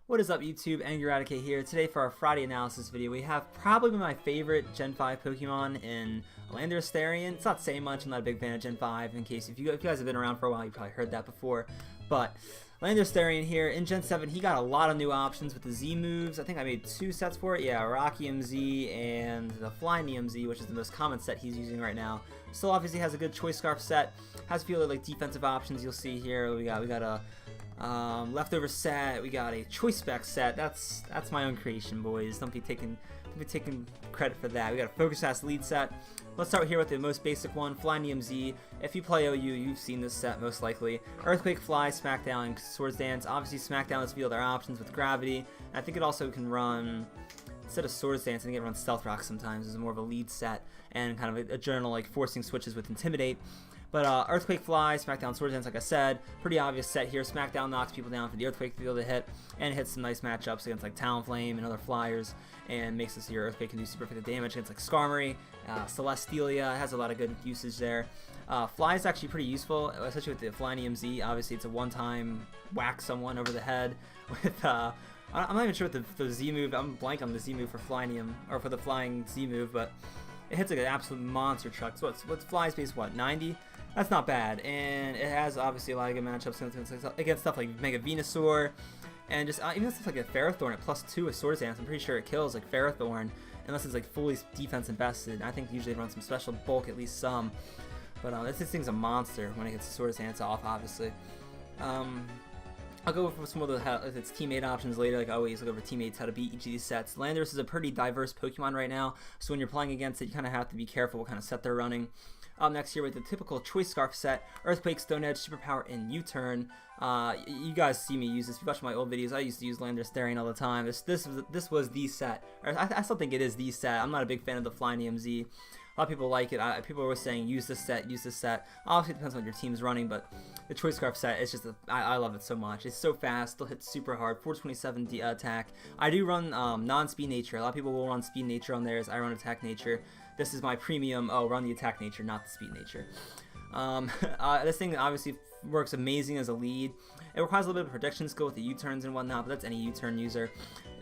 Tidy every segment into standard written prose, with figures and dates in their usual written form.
What is up, YouTube? Angry here. Today for our Friday analysis video, we have probably my favorite Gen 5 Pokemon in Landorus-Therian. It's not saying much. I'm not a big fan of Gen 5. In case if you guys have been around for a while, you probably heard that before. But Landorus-Therian here in Gen 7, he got a lot of new options with the Z moves. I think I made 2 sets for it. Yeah, Rockium Z and the Flyinium Z, which is the most common set he's using right now. Still obviously has a good Choice Scarf set. Has a few other like defensive options you'll see here. We got a leftover set. We got a choice spec set. That's my own creation, boys. Don't be taking credit for that. We got a focus fast lead set. Let's start here with the most basic one, Flyinium Z. If you play OU, you've seen this set most likely. Earthquake, Fly, Smackdown, and Swords Dance. Obviously, Smackdown has other options with Gravity. And I think it also can run, instead of Swords Dance, I think it runs Stealth Rock sometimes. It's more of a lead set and kind of a journal like forcing switches with Intimidate. But Earthquake, Fly, Smackdown, Swords Dance, like I said, pretty obvious set here. Smackdown knocks people down for the Earthquake to be able to hit, and hits some nice matchups against like Talonflame and other flyers, and makes this your Earthquake can do super effective damage against like Skarmory, Celestelia. It has a lot of good usage there. Fly is actually pretty useful, especially with the Flyinium Z. Obviously, it's a one-time whack someone over the head with. I'm not even sure what the Z move. I'm blank on the Z move for Flyinium, or for the flying Z move, but it hits like an absolute monster truck. So what's Fly's base? What, 90? That's not bad, and it has obviously a lot of good matchups against stuff like Mega Venusaur, and just even stuff like a Ferrothorn at +2 with Swords Dance. I'm pretty sure it kills like Ferrothorn unless it's like fully defense invested. I think usually it runs some special bulk, at least some, but this thing's a monster when it gets Swords Dance off, obviously. I'll go over some of its teammate options later, like always. Look over teammates, how to beat each of these sets. Landorus is a pretty diverse Pokemon right now, so when you're playing against it, you kind of have to be careful what kind of set they're running. Up next here with the typical Choice Scarf set, Earthquake, Stone Edge, Superpower, and U-Turn. You guys see me use this. If you watch my old videos, I used to use Landorus-Therian all the time. This was the set. I still think it is the set. I'm not a big fan of the Flyinium Z. A lot of people like it. People are always saying use this set, use this set. Obviously, it depends on what your team's running, but the Choice Scarf set is just I love it so much. It's so fast, still hits super hard, 427 attack. I do run non-Speed Nature. A lot of people will run Speed Nature on theirs. I run Attack Nature. This is my premium. Oh, run the Attack Nature, not the Speed Nature. This thing obviously works amazing as a lead. It requires a little bit of prediction skill with the U-turns and whatnot, but that's any U-turn user.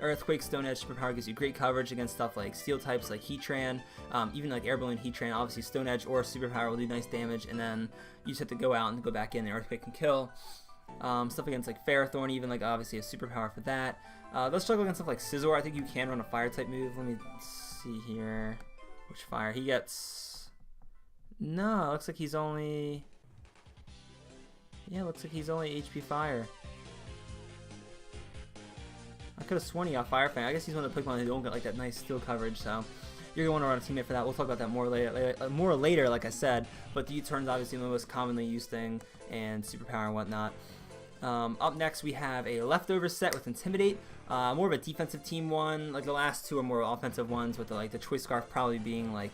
Earthquake, Stone Edge, Superpower gives you great coverage against stuff like Steel types like Heatran, even like Air Balloon, Heatran. Obviously, Stone Edge or Superpower will do nice damage, and then you just have to go out and go back in. The Earthquake can kill. Stuff against like Ferrothorn, even like obviously a Superpower for that. They'll struggle against stuff like Scizor. I think you can run a Fire type move. Let me see here. Which fire? He gets... No, it looks like he's only... Yeah, looks like he's only HP Fire. I could have sworn he got Fire Fang. I guess he's one of the Pokemon who don't get like that nice steel coverage, so you're going to want to run a teammate for that. We'll talk about that more later, like I said. But the U-turn's obviously the most commonly used thing, and Superpower and whatnot. Up next, we have a Leftovers set with Intimidate. More of a defensive team one. Like the last two are more offensive ones, with the Choice Scarf probably being like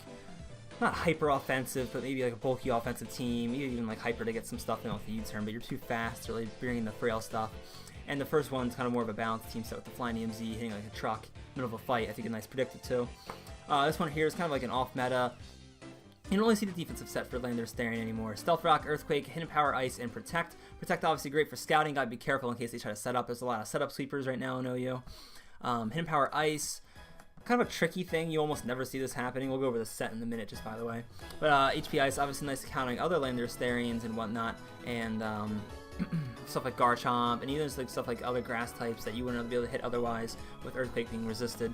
not hyper offensive, but maybe like a bulky offensive team. Even like hyper to get some stuff in with the U-turn, but you're too fast to really bring in the frail stuff. And the first one's kind of more of a balanced team set with the Flyinium Z hitting like a truck, middle of a fight. I think a nice predictive too. This one here is kind of like an off meta. You don't really see the defensive set for Landorus-Therian anymore. Stealth Rock, Earthquake, Hidden Power, Ice, and Protect. Protect obviously great for scouting. Gotta be careful in case they try to set up. There's a lot of setup sweepers right now in OU. Hidden Power, Ice. Kind of a tricky thing. You almost never see this happening. We'll go over the set in a minute, just by the way. But HP Ice, obviously nice at countering other Landorus-Therians and whatnot. And stuff like Garchomp, and even like stuff like other grass types that you wouldn't be able to hit otherwise with Earthquake being resisted.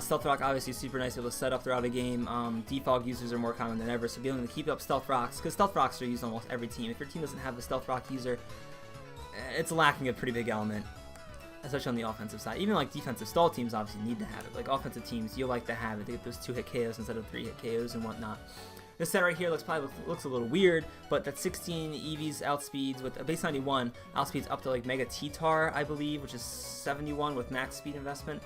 Stealth Rock obviously super nice to be able to set up throughout a game. Defog users are more common than ever, so being able to keep up Stealth Rocks, because Stealth Rocks are used on almost every team. If your team doesn't have a Stealth Rock user, it's lacking a pretty big element, especially on the offensive side. Even like defensive stall teams obviously need to have it. Like offensive teams, you'll like to have it to get those 2-hit KOs instead of 3-hit KOs and whatnot. This set right here looks a little weird, but that 16 EVs outspeeds with a base 91 outspeeds up to like Mega T-Tar, I believe, which is 71 with max speed investment.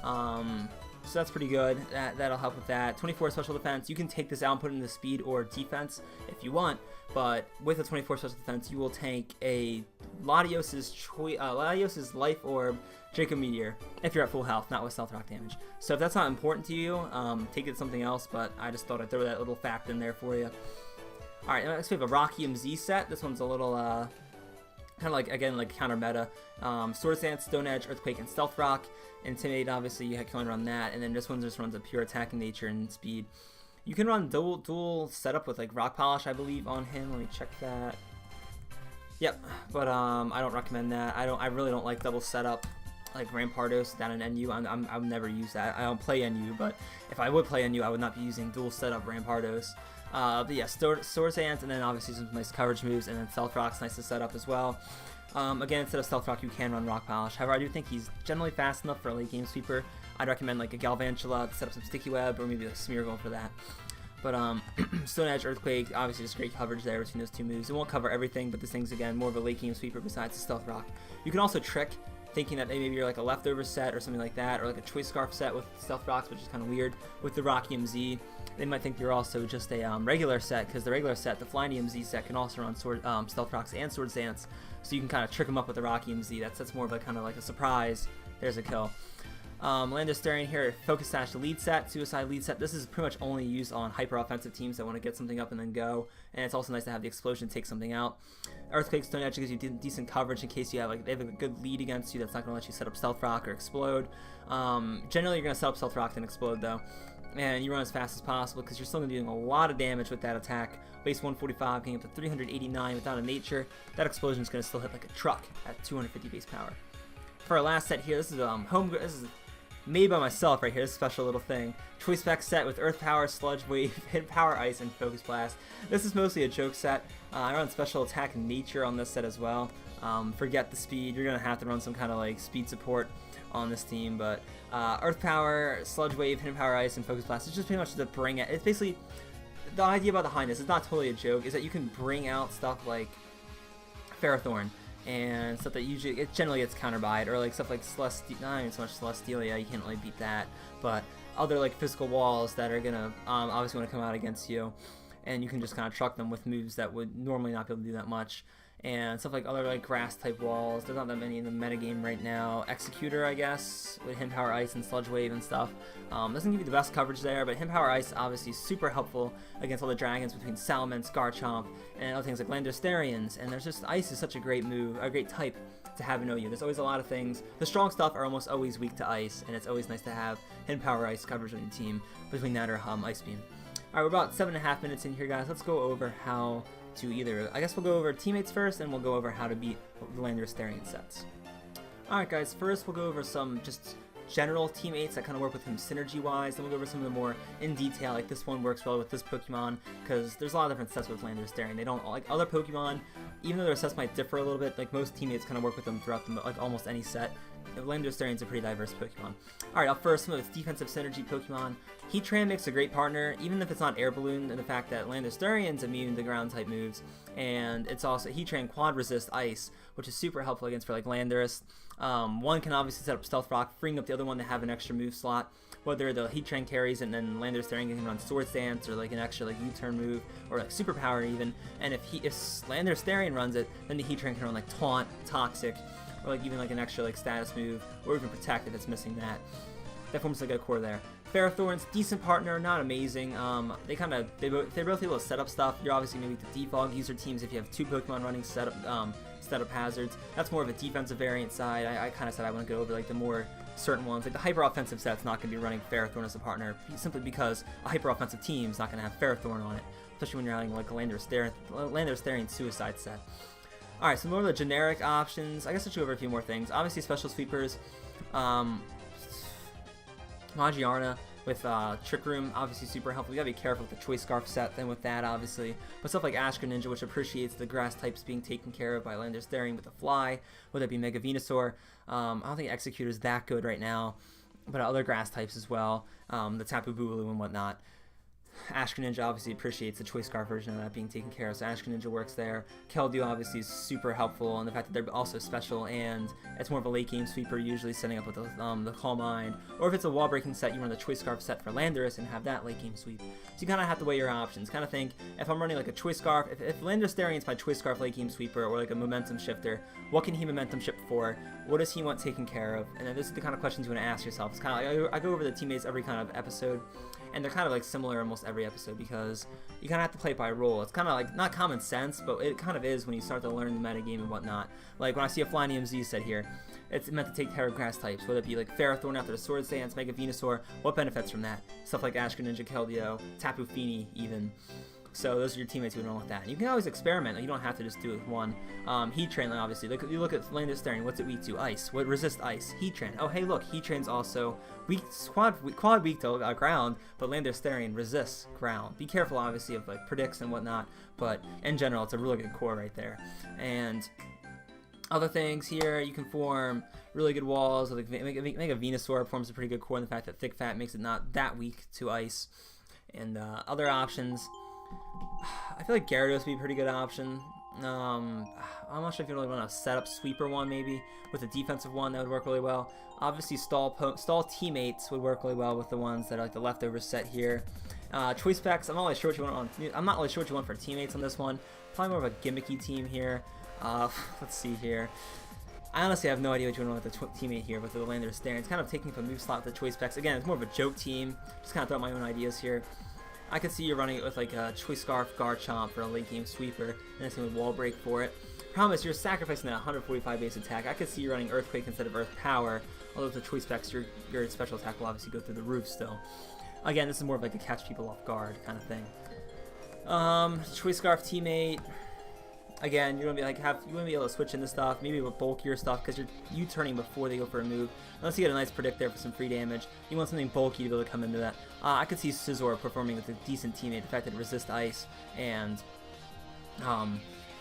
So that's pretty good. That'll help with that. 24 special defense. You can take this out and put it into speed or defense if you want, but with a 24 special defense, you will tank a Latios's Life Orb, Draco Meteor, if you're at full health, not with Stealth Rock damage. So if that's not important to you, take it to something else, but I just thought I'd throw that little fact in there for you. Alright, next we have a Rockium Z set. This one's a little kind of like, again, like counter meta. Sword Stance, Stone Edge, Earthquake, and Stealth Rock. Intimidate, obviously, you can run that. And then this one just runs a pure attacking nature and speed. You can run dual setup with like Rock Polish, I believe, on him. Let me check that. Yep, but I don't recommend that. I really don't like double setup like Rampardos down in NU. I would never use that. I don't play NU, but if I would play NU, I would not be using dual setup Rampardos. But yeah, Sword Stance, and then obviously some nice coverage moves, and then Stealth Rock's nice to set up as well. Again, instead of Stealth Rock, you can run Rock Polish. However, I do think he's generally fast enough for a late game sweeper. I'd recommend like a Galvantula to set up some Sticky Web, or maybe like Smeargle for that. But Stone Edge, Earthquake, obviously just great coverage there between those two moves. It won't cover everything, but this thing's, again, more of a late game sweeper besides the Stealth Rock. You can also trick, thinking that maybe you're like a Leftovers set or something like that, or like a Choice Scarf set with Stealth Rocks, which is kind of weird, with the Rocky Z. They might think you're also just a regular set, because the regular set, the Flyinium Z set, can also run Stealth Rocks and Sword Stance, so you can kind of trick them up with the Rocky Z. That's more of a kind of like a surprise. There's a kill. Landorus-Therian here, Focus Sash lead set, Suicide lead set. This is pretty much only used on hyper-offensive teams that want to get something up and then go, and it's also nice to have the explosion take something out. Earthquake, Stone Edge gives you decent coverage in case you have like they have a good lead against you that's not going to let you set up Stealth Rock or explode. Generally, you're going to set up Stealth Rock and explode though, and you run as fast as possible because you're still going to be doing a lot of damage with that attack. Base 145, getting up to 389 without a nature. That explosion is going to still hit like a truck at 250 base power. For our last set here, this is this is made by myself right here, this special little thing. Choice Spec set with Earth Power, Sludge Wave, Hit Power, Ice, and Focus Blast. This is mostly a joke set. I run Special Attack Nature on this set as well. Forget the speed, you're going to have to run some kind of like speed support on this team, but Earth Power, Sludge Wave, Hit Power, Ice, and Focus Blast is just pretty much to bring it. It's basically, the idea behind this, it's not totally a joke, is that you can bring out stuff like Ferrothorn, and stuff that usually it generally gets counterbied, or like stuff like not even so much Celestelia, you can't really beat that, but other like physical walls that are gonna obviously want to come out against you, and you can just kind of truck them with moves that would normally not be able to do that much. And stuff like other like grass type walls, there's not that many in the metagame right now. Executor, I guess, with Him Power Ice and Sludge Wave and stuff. Doesn't give you the best coverage there, but Him Power Ice obviously super helpful against all the dragons between Salamence, Garchomp, and other things like Landorus-Therians. And there's just Ice is such a great move, a great type to have in OU. There's always a lot of things. The strong stuff are almost always weak to Ice, and it's always nice to have Him Power Ice coverage on your team between that or Ice Beam. Alright, we're about 7.5 minutes in here, guys. Let's go over how to I guess we'll go over teammates first, and we'll go over how to beat the Landorus-Therian sets. Alright guys, first we'll go over some just general teammates that kind of work with him synergy-wise, then we'll go over some of the more in detail, like this one works well with this Pokemon, because there's a lot of different sets with Landorus-Therian. They don't, like other Pokemon, even though their sets might differ a little bit, like most teammates kind of work with them throughout like almost any set. Landorus-Therian's a pretty diverse Pokemon. Alright, up first, some of its defensive synergy Pokemon. Heatran makes a great partner, even if it's not Air Balloon, and the fact that Landorus-Therian's immune to ground type moves, and it's also Heatran quad resist Ice, which is super helpful against for like Landorus. One can obviously set up Stealth Rock, freeing up the other one to have an extra move slot, whether the Heatran carries and then Landorus-Therian can run Sword Stance or like an extra like U-turn move or like Superpower even, and if Landorus-Therian runs it, then the Heatran can run like Taunt, Toxic, or like even like an extra like status move, or even Protect if it's missing that. That forms like a core there. Ferrothorn's decent partner, not amazing. They're both able to set up stuff. You're obviously going to be the defog user teams if you have two Pokemon running setup hazards. That's more of a defensive variant side. I kind of said I want to go over like the more certain ones. Like the hyper offensive set's not going to be running Ferrothorn as a partner, simply because a hyper offensive team's not going to have Ferrothorn on it, especially when you're having like a Landorus-Therian Suicide set. Alright, so more of the generic options. I guess I'll go over a few more things. Obviously, special sweepers. Magiarna with Trick Room, obviously super helpful. You gotta be careful with the Choice Scarf set then with that, obviously. But stuff like Ash Greninja, which appreciates the grass types being taken care of by Landorus-Therian with a Fly, whether it be Mega Venusaur. I don't think Executor is that good right now, but other grass types as well. The Tapu Bulu and whatnot. Ash Greninja obviously appreciates the Choice Scarf version of that being taken care of, so Ash Greninja works there. Keldeo obviously is super helpful, and the fact that they're also special, and it's more of a late game sweeper, usually setting up with the Calm Mind. Or if it's a wall breaking set, you run the Choice Scarf set for Landorus and have that late game sweep. So you kind of have to weigh your options. Kind of think, if I'm running like a Choice Scarf, if Landorus-Therian's my Choice Scarf late game sweeper or like a momentum shifter, what can he momentum shift for? what does he want taken care of? And then this is the kind of questions you want to ask yourself. It's kind of like I go over the teammates every kind of episode, and they're kind of like similar almost every episode because you kind of have to play it by role. It's kind of like not common sense, but it kind of is when you start to learn the meta game and whatnot. Like when I see a Flyinium Z set here, it's meant to take care of grass types, whether it be like Ferrothorn after the Sword Stance, Mega Venusaur. What benefits from that? Stuff like Ashka Ninja, Keldeo, Tapu Fini even. So those are your teammates who know with that. You can always experiment. You don't have to just do it with one. Heat-Train, like obviously. You look at Landorus-Therian. What's it weak to? Ice. What resists ice? Heat-Train. Oh, hey, look. Heat-Train's also weak, quad weak to ground, but Landorus-Therian resists ground. Be careful, obviously, of like predicts and whatnot, but in general, it's a really good core right there. And other things here, you can form really good walls. Like make a Venusaur forms a pretty good core, and the fact that Thick Fat makes it not that weak to ice. And other options, I feel like Gyarados would be a pretty good option. I'm not sure if you really want to set up Sweeper one, maybe with a defensive one that would work really well. Obviously, stall teammates would work really well with the ones that are like the leftovers set here. Choice specs, I'm not really sure what you want on. I'm not really sure what you want for teammates on this one. Probably more of a gimmicky team here. Let's see here. I honestly have no idea what you want with the teammate here with the Landorus-Therian. It's kind of taking up a move slot with the choice specs. Again, it's more of a joke team. Just kind of throw out my own ideas here. I could see you running it with like a Choice Scarf Garchomp for a late game sweeper, and then same with Wall Break for it. Problem is, you're sacrificing that 145 base attack. I could see you running Earthquake instead of Earth Power, although with the Choice Specs, your special attack will obviously go through the roof still. Again, this is more of like a catch people off guard kind of thing. Choice Scarf teammate. Again, you want to be like you want to be able to switch into stuff, maybe with bulkier stuff, because you're turning before they go for a move. Unless you get a nice predict there for some free damage, you want something bulky to be able to come into that. I could see Scizor performing with a decent teammate, the fact that it resists ice, and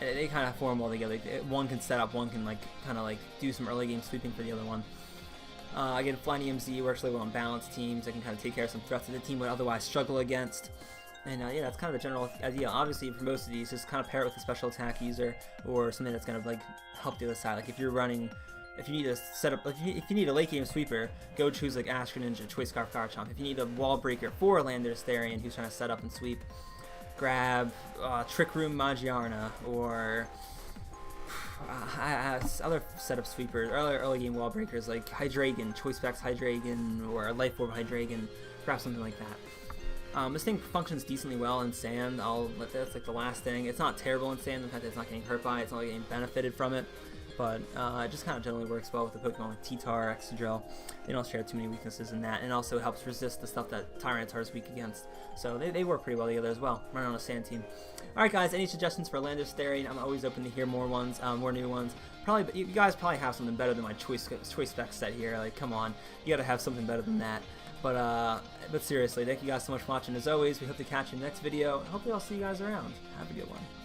they kind of form well together. One can set up, one can like kind of like do some early game sweeping for the other one. Again, Flyinium Z works really well on balanced teams. They can kind of take care of some threats that the team would otherwise struggle against. And yeah, that's kind of the general idea. Obviously, for most of these, just kind of pair it with a special attack user or something that's going to like help the other side. Like if you're running, if you need to set up, if you need a late game sweeper, go choose like Ashka Ninja, Choice Scarf Garchomp. If you need a wall breaker for Landorus-Therian who's trying to set up and sweep, grab Trick Room Magiarna or other setup sweepers, early game wall breakers like Hydreigon, Choice Specs Hydreigon, or Life Orb Hydreigon, perhaps something like that. This thing functions decently well in sand. That's like the last thing. It's not terrible in sand. In fact, it's not getting hurt by it. It's not getting benefited from it. But it just kind of generally works well with the Pokemon like T-Tar, Excadrill. They don't share too many weaknesses in that. And also helps resist the stuff that Tyranitar is weak against. So they work pretty well together as well, running on a sand team. Alright guys, any suggestions for Landorus-Therian? I'm always open to hear more new ones. Probably, you guys probably have something better than my choice spec set here. Like, come on. You gotta have something better than that. But seriously, thank you guys so much for watching. As always, we hope to catch you in the next video. Hopefully I'll see you guys around. Have a good one.